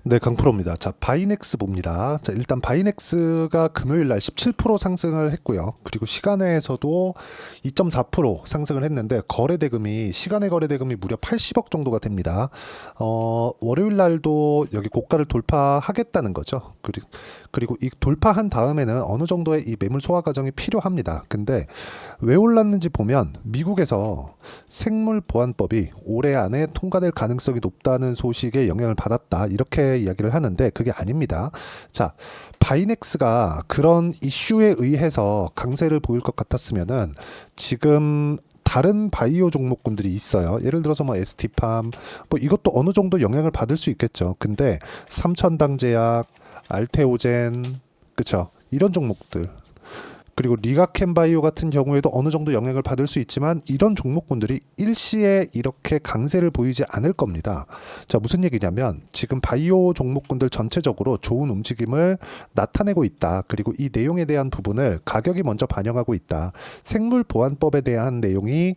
네, 강프로입니다. 자, 바이넥스 봅니다. 자, 일단 바이넥스가 금요일 날 17% 상승을 했고요. 그리고 시간외에서도 2.4% 상승을 했는데 시간외 거래 대금이 무려 80억 정도가 됩니다. 월요일 날도 여기 고가를 돌파하겠다는 거죠. 그리고 이 돌파한 다음에는 어느 정도의 이 매물 소화 과정이 필요합니다. 근데 왜 올랐는지 보면 미국에서 생물 보안법이 올해 안에 통과될 가능성이 높다는 소식에 영향을 받았다. 이렇게 이야기를 하는데 그게 아닙니다. 자, 바이넥스가 그런 이슈에 의해서 강세를 보일 것 같았으면은 지금 다른 바이오 종목군들이 있어요. 예를 들어서 뭐 ST팜, 뭐 이것도 어느 정도 영향을 받을 수 있겠죠. 근데 삼천당제약, 알테오젠, 그쵸? 이런 종목들. 그리고 리가켄바이오 같은 경우에도 어느 정도 영향을 받을 수 있지만 이런 종목군들이 일시에 이렇게 강세를 보이지 않을 겁니다. 자, 무슨 얘기냐면 지금 바이오 종목군들 전체적으로 좋은 움직임을 나타내고 있다. 그리고 이 내용에 대한 부분을 가격이 먼저 반영하고 있다. 생물보안법에 대한 내용이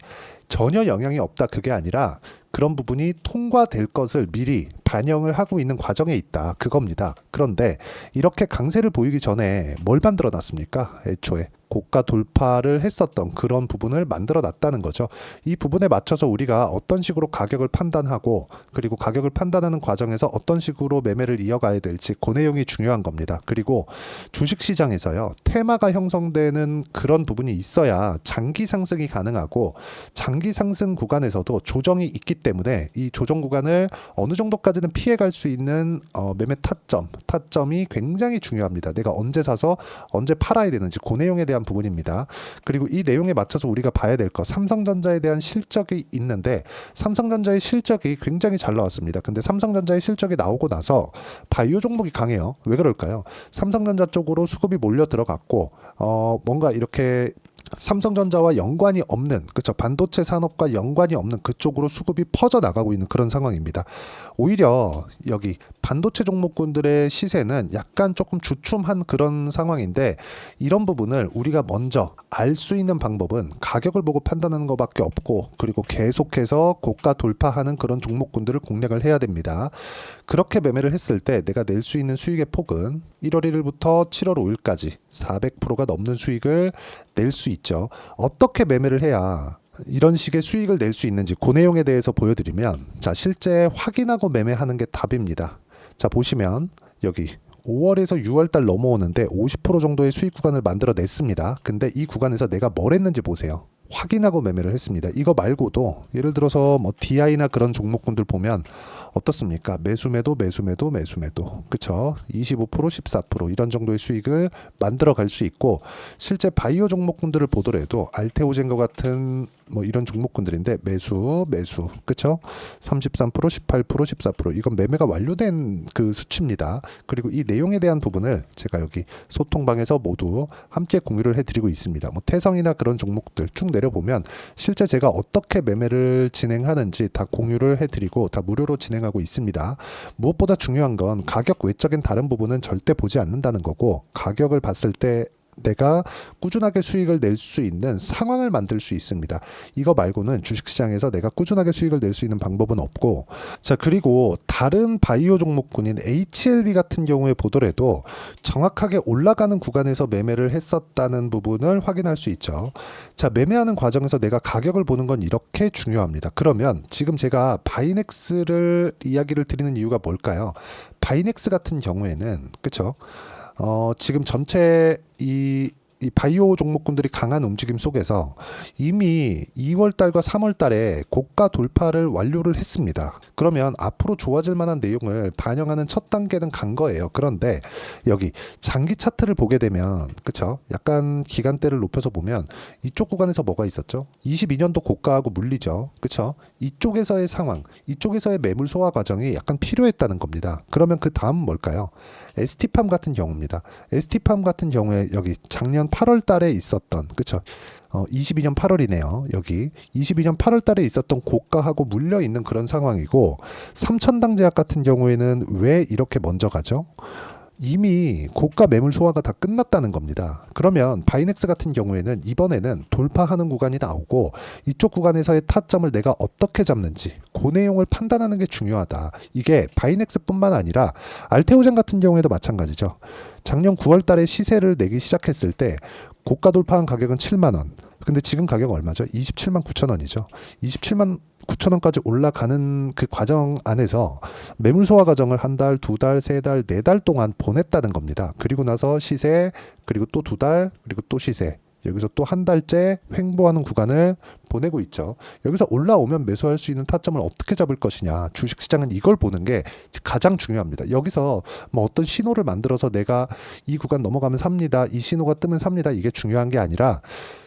전혀 영향이 없다. 그게 아니라 그런 부분이 통과될 것을 미리 반영을 하고 있는 과정에 있다. 그겁니다. 그런데 이렇게 강세를 보이기 전에 뭘 만들어 놨습니까? 애초에 고가 돌파를 했었던 그런 부분을 만들어 놨다는 거죠. 이 부분에 맞춰서 우리가 어떤 식으로 가격을 판단하고 그리고 가격을 판단하는 과정에서 어떤 식으로 매매를 이어가야 될지 그 내용이 중요한 겁니다. 그리고 주식시장에서요. 테마가 형성되는 그런 부분이 있어야 장기 상승이 가능하고 장기 상승 구간에서도 조정이 있기 때문에 이 조정 구간을 어느 정도까지는 피해갈 수 있는 매매 타점이 굉장히 중요합니다. 내가 언제 사서 언제 팔아야 되는지 그 내용에 대한 부분입니다. 그리고 이 내용에 맞춰서 우리가 봐야 될 것, 삼성전자에 대한 실적이 있는데 삼성전자의 실적이 굉장히 잘 나왔습니다. 근데 삼성전자의 실적이 나오고 나서 바이오 종목이 강해요. 왜 그럴까요? 삼성전자 쪽으로 수급이 몰려 들어갔고 뭔가 이렇게 삼성전자와 연관이 없는, 그쵸, 반도체 산업과 연관이 없는 그쪽으로 수급이 퍼져나가고 있는 그런 상황입니다. 오히려 여기 반도체 종목군들의 시세는 약간 조금 주춤한 그런 상황인데 이런 부분을 우리가 먼저 알 수 있는 방법은 가격을 보고 판단하는 것밖에 없고 그리고 계속해서 고가 돌파하는 그런 종목군들을 공략을 해야 됩니다. 그렇게 매매를 했을 때 내가 낼 수 있는 수익의 폭은 1월 1일부터 7월 5일까지 400%가 넘는 수익을 낼 수 있죠. 어떻게 매매를 해야 이런 식의 수익을 낼 수 있는지 그 내용에 대해서 보여드리면, 자, 실제 확인하고 매매하는 게 답입니다. 자, 보시면 여기 5월에서 6월달 넘어오는데 50% 정도의 수익 구간을 만들어 냈습니다. 근데 이 구간에서 내가 뭘 했는지 보세요. 확인하고 매매를 했습니다. 이거 말고도 예를 들어서 뭐 DI나 그런 종목군들 보면 어떻습니까? 매수매도 그쵸? 25% 14% 이런 정도의 수익을 만들어 갈 수 있고 실제 바이오 종목군들을 보더라도 알테오젠과 같은 뭐 이런 종목군들인데 매수 그쵸? 33% 18% 14% 이건 매매가 완료된 그 수치입니다. 그리고 이 내용에 대한 부분을 제가 여기 소통방에서 모두 함께 공유를 해드리고 있습니다. 뭐 태성이나 그런 종목들 쭉 내려보면 실제 제가 어떻게 매매를 진행하는지 다 공유를 해드리고 다 무료로 진행하고 있습니다. 무엇보다 중요한 건 가격 외적인 다른 부분은 절대 보지 않는다는 거고 가격을 봤을 때 내가 꾸준하게 수익을 낼 수 있는 상황을 만들 수 있습니다. 이거 말고는 주식시장에서 내가 꾸준하게 수익을 낼 수 있는 방법은 없고, 자, 그리고 다른 바이오 종목군인 HLB 같은 경우에 보더라도 정확하게 올라가는 구간에서 매매를 했었다는 부분을 확인할 수 있죠. 자, 매매하는 과정에서 내가 가격을 보는 건 이렇게 중요합니다. 그러면 지금 제가 바이넥스를 이야기를 드리는 이유가 뭘까요? 바이넥스 같은 경우에는 그쵸? 지금 전체 이 바이오 종목군들이 강한 움직임 속에서 이미 2월 달과 3월 달에 고가 돌파를 완료를 했습니다. 그러면 앞으로 좋아질 만한 내용을 반영하는 첫 단계는 간 거예요. 그런데 여기 장기 차트를 보게 되면 그쵸? 약간 기간대를 높여서 보면 이쪽 구간에서 뭐가 있었죠? 22년도 고가하고 물리죠. 그쵸? 이쪽에서의 상황, 이쪽에서의 매물 소화 과정이 약간 필요했다는 겁니다. 그러면 그 다음 뭘까요? ST팜 같은 경우입니다. ST팜 같은 경우에 여기 작년 8월 달에 있었던, 그쵸? 22년 8월이네요. 여기 22년 8월 달에 있었던 고가하고 물려 있는 그런 상황이고 삼천당제약 같은 경우에는 왜 이렇게 먼저 가죠? 이미 고가 매물 소화가 다 끝났다는 겁니다. 그러면 바이넥스 같은 경우에는 이번에는 돌파하는 구간이 나오고 이쪽 구간에서의 타점을 내가 어떻게 잡는지 그 내용을 판단하는 게 중요하다. 이게 바이넥스뿐만 아니라 알테오젠 같은 경우에도 마찬가지죠. 작년 9월 달에 시세를 내기 시작했을 때 고가 돌파한 가격은 7만 원. 근데 지금 가격 얼마죠? 27만 9천 원이죠. 27만 9천 원까지 올라가는 그 과정 안에서 매물 소화 과정을 한 달, 두 달, 세 달, 네 달 동안 보냈다는 겁니다. 그리고 나서 시세, 그리고 또 두 달, 그리고 또 시세. 여기서 또 한 달째 횡보하는 구간을 보내고 있죠. 여기서 올라오면 매수할 수 있는 타점을 어떻게 잡을 것이냐. 주식시장은 이걸 보는 게 가장 중요합니다. 여기서 뭐 어떤 신호를 만들어서 내가 이 구간 넘어가면 삽니다. 이 신호가 뜨면 삽니다. 이게 중요한 게 아니라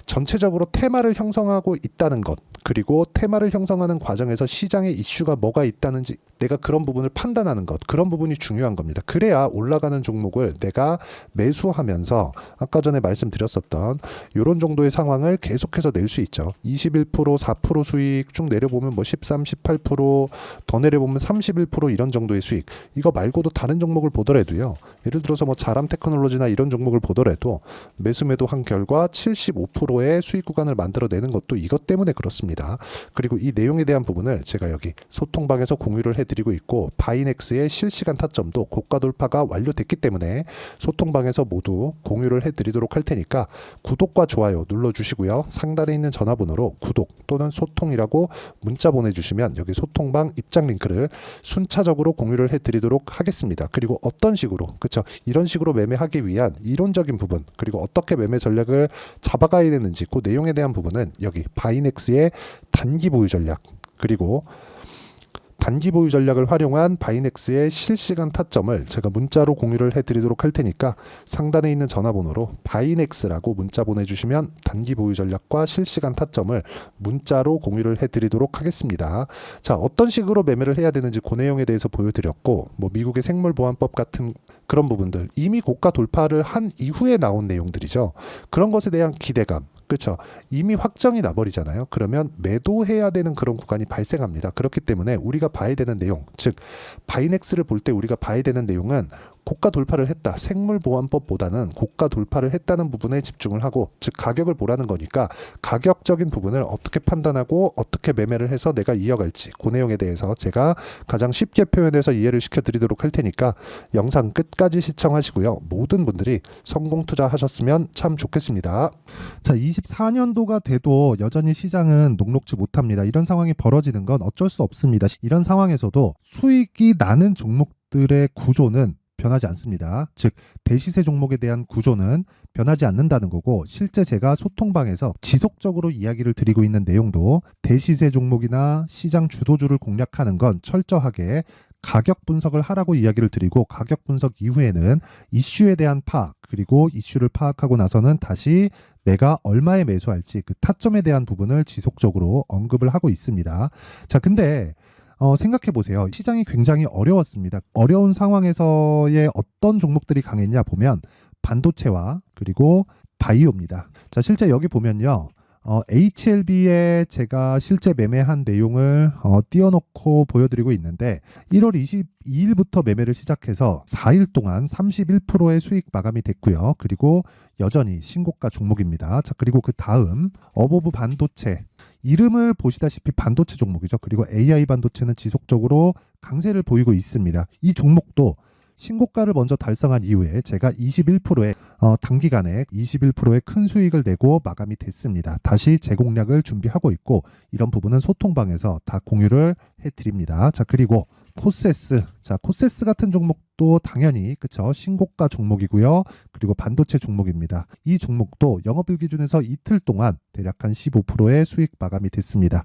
전체적으로 테마를 형성하고 있다는 것, 그리고 테마를 형성하는 과정에서 시장에 이슈가 뭐가 있다는지 내가 그런 부분을 판단하는 것, 그런 부분이 중요한 겁니다. 그래야 올라가는 종목을 내가 매수하면서 아까 전에 말씀드렸었던 이런 정도의 상황을 계속해서 낼 수 있죠. 21%, 4% 수익 쭉 내려보면 뭐 13, 18%더 내려보면 31% 이런 정도의 수익. 이거 말고도 다른 종목을 보더라도요. 예를 들어서 뭐 자람 테크놀로지나 이런 종목을 보더라도 매수 매도한 결과 75%의 수익 구간을 만들어내는 것도 이것 때문에 그렇습니다. 그리고 이 내용에 대한 부분을 제가 여기 소통방에서 공유를 해드리고 있고 바이넥스의 실시간 타점도 고가 돌파가 완료됐기 때문에 소통방에서 모두 공유를 해드리도록 할 테니까 구독과 좋아요 눌러주시고요. 상단에 있는 전화번호로 구독 또는 소통이라고 문자 보내주시면 여기 소통방 입장 링크를 순차적으로 공유를 해드리도록 하겠습니다. 그리고 어떤 식으로 그렇죠? 이런 식으로 매매하기 위한 이론적인 부분 그리고 어떻게 매매 전략을 잡아가야 되는지 그 내용에 대한 부분은 여기 바이넥스의 단기 보유 전략 그리고 단기 보유 전략을 활용한 바이넥스의 실시간 타점을 제가 문자로 공유를 해드리도록 할 테니까 상단에 있는 전화번호로 바이넥스라고 문자 보내주시면 단기 보유 전략과 실시간 타점을 문자로 공유를 해드리도록 하겠습니다. 자, 어떤 식으로 매매를 해야 되는지 그 내용에 대해서 보여드렸고 뭐 미국의 생물보안법 같은 그런 부분들 이미 고가 돌파를 한 이후에 나온 내용들이죠. 그런 것에 대한 기대감 그렇죠. 이미 확정이 나버리잖아요. 그러면 매도해야 되는 그런 구간이 발생합니다. 그렇기 때문에 우리가 봐야 되는 내용, 즉 바이넥스를 볼 때 우리가 봐야 되는 내용은 고가 돌파를 했다. 생물보안법보다는 고가 돌파를 했다는 부분에 집중을 하고 즉 가격을 보라는 거니까 가격적인 부분을 어떻게 판단하고 어떻게 매매를 해서 내가 이어갈지 그 내용에 대해서 제가 가장 쉽게 표현해서 이해를 시켜드리도록 할 테니까 영상 끝까지 시청하시고요. 모든 분들이 성공 투자하셨으면 참 좋겠습니다. 자, 24년도가 돼도 여전히 시장은 녹록지 못합니다. 이런 상황이 벌어지는 건 어쩔 수 없습니다. 이런 상황에서도 수익이 나는 종목들의 구조는 변하지 않습니다. 즉 대시세 종목에 대한 구조는 변하지 않는다는 거고 실제 제가 소통방에서 지속적으로 이야기를 드리고 있는 내용도 대시세 종목이나 시장 주도주를 공략하는 건 철저하게 가격 분석을 하라고 이야기를 드리고 가격 분석 이후에는 이슈에 대한 파악 그리고 이슈를 파악하고 나서는 다시 내가 얼마에 매수할지 그 타점에 대한 부분을 지속적으로 언급을 하고 있습니다. 자, 근데 생각해 보세요. 시장이 굉장히 어려웠습니다. 어려운 상황에서의 어떤 종목들이 강했냐 보면 반도체와 그리고 바이오입니다. 자, 실제 여기 보면요. HLB에 제가 실제 매매한 내용을 띄워놓고 보여드리고 있는데 1월 22일부터 매매를 시작해서 4일 동안 31%의 수익 마감이 됐고요. 그리고 여전히 신고가 종목입니다. 자, 그리고 그 다음 어보브 반도체 이름을 보시다시피 반도체 종목이죠. 그리고 AI 반도체는 지속적으로 강세를 보이고 있습니다. 이 종목도 신고가를 먼저 달성한 이후에 제가 21%의 단기간에 21%의 큰 수익을 내고 마감이 됐습니다. 다시 재공략을 준비하고 있고 이런 부분은 소통방에서 다 공유를 해드립니다. 자, 그리고 코세스. 자, 코세스 같은 종목도 당연히 그쵸 신고가 종목이고요. 그리고 반도체 종목입니다. 이 종목도 영업일 기준에서 이틀 동안 대략 한 15%의 수익 마감이 됐습니다.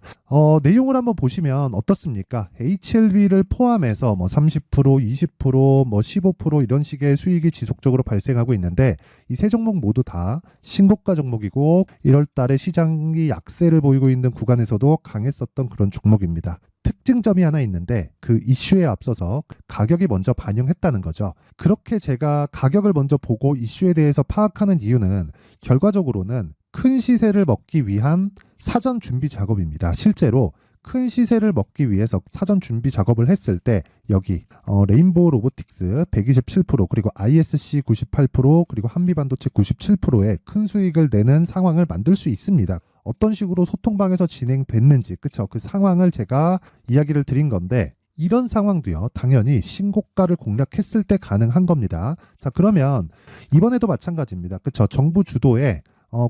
내용을 한번 보시면 어떻습니까? HLB를 포함해서 뭐 30%, 20%, 뭐 15% 이런 식의 수익이 지속적으로 발생하고 있는데 이 세 종목 모두 다 신고가 종목이고 1월 달에 시장이 약세를 보이고 있는 구간에서도 강했었던 그런 종목입니다. 특징점이 하나 있는데 그 이슈에 앞서서 가격이 먼저 반영했다는 거죠. 그렇게 제가 가격을 먼저 보고 이슈에 대해서 파악하는 이유는 결과적으로는 큰 시세를 먹기 위한 사전 준비 작업입니다. 실제로 큰 시세를 먹기 위해서 사전 준비 작업을 했을 때 여기 레인보우 로보틱스 127% 그리고 ISC 98% 그리고 한미반도체 97%의 큰 수익을 내는 상황을 만들 수 있습니다. 어떤 식으로 소통방에서 진행됐는지 그쵸? 그 상황을 제가 이야기를 드린 건데 이런 상황도요 당연히 신고가를 공략했을 때 가능한 겁니다. 자 그러면 이번에도 마찬가지입니다. 그쵸? 정부 주도의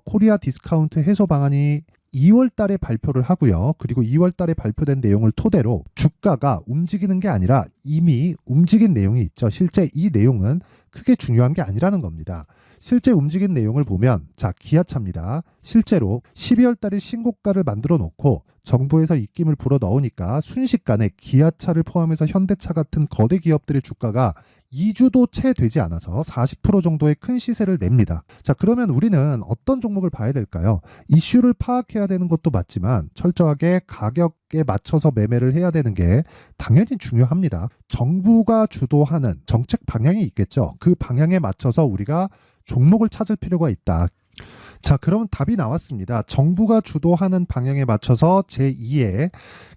코리아 디스카운트 해소 방안이 2월 달에 발표를 하고요. 그리고 2월 달에 발표된 내용을 토대로 주가가 움직이는 게 아니라 이미 움직인 내용이 있죠. 실제 이 내용은 크게 중요한 게 아니라는 겁니다. 실제 움직인 내용을 보면 자 기아차입니다. 실제로 12월 달에 신고가를 만들어 놓고 정부에서 입김을 불어 넣으니까 순식간에 기아차를 포함해서 현대차 같은 거대 기업들의 주가가 2주도 채 되지 않아서 40% 정도의 큰 시세를 냅니다. 자 그러면 우리는 어떤 종목을 봐야 될까요? 이슈를 파악해야 되는 것도 맞지만 철저하게 가격에 맞춰서 매매를 해야 되는 게 당연히 중요합니다. 정부가 주도하는 정책 방향이 있겠죠. 그 방향에 맞춰서 우리가 종목을 찾을 필요가 있다. 자, 그러면 답이 나왔습니다. 정부가 주도하는 방향에 맞춰서 제2의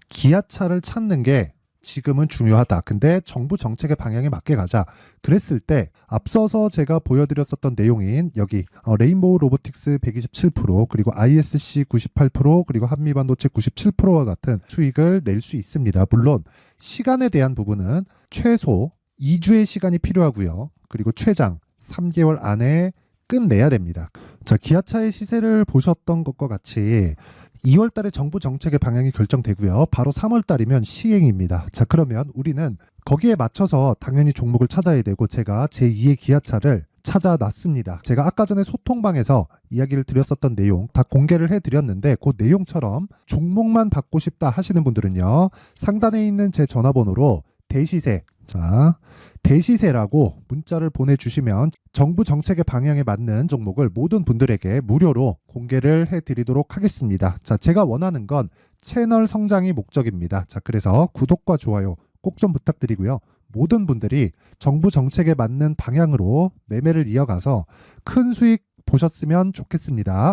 기아차를 찾는 게 지금은 중요하다. 근데 정부 정책의 방향에 맞게 가자. 그랬을 때 앞서서 제가 보여드렸었던 내용인 여기 레인보우 로보틱스 127% 그리고 ISC 98% 그리고 한미반도체 97%와 같은 수익을 낼 수 있습니다. 물론 시간에 대한 부분은 최소 2주의 시간이 필요하고요. 그리고 최장 3개월 안에 끝내야 됩니다. 자, 기아차의 시세를 보셨던 것과 같이 2월 달에 정부 정책의 방향이 결정되고요. 바로 3월 달이면 시행입니다. 자, 그러면 우리는 거기에 맞춰서 당연히 종목을 찾아야 되고 제가 제2의 기아차를 찾아놨습니다. 제가 아까 전에 소통방에서 이야기를 드렸었던 내용 다 공개를 해드렸는데 그 내용처럼 종목만 받고 싶다 하시는 분들은요. 상단에 있는 제 전화번호로 대시세 자 대시세라고 문자를 보내주시면 정부 정책의 방향에 맞는 종목을 모든 분들에게 무료로 공개를 해드리도록 하겠습니다. 자, 제가 원하는 건 채널 성장이 목적입니다. 자, 그래서 구독과 좋아요 꼭 좀 부탁드리고요. 모든 분들이 정부 정책에 맞는 방향으로 매매를 이어가서 큰 수익 보셨으면 좋겠습니다.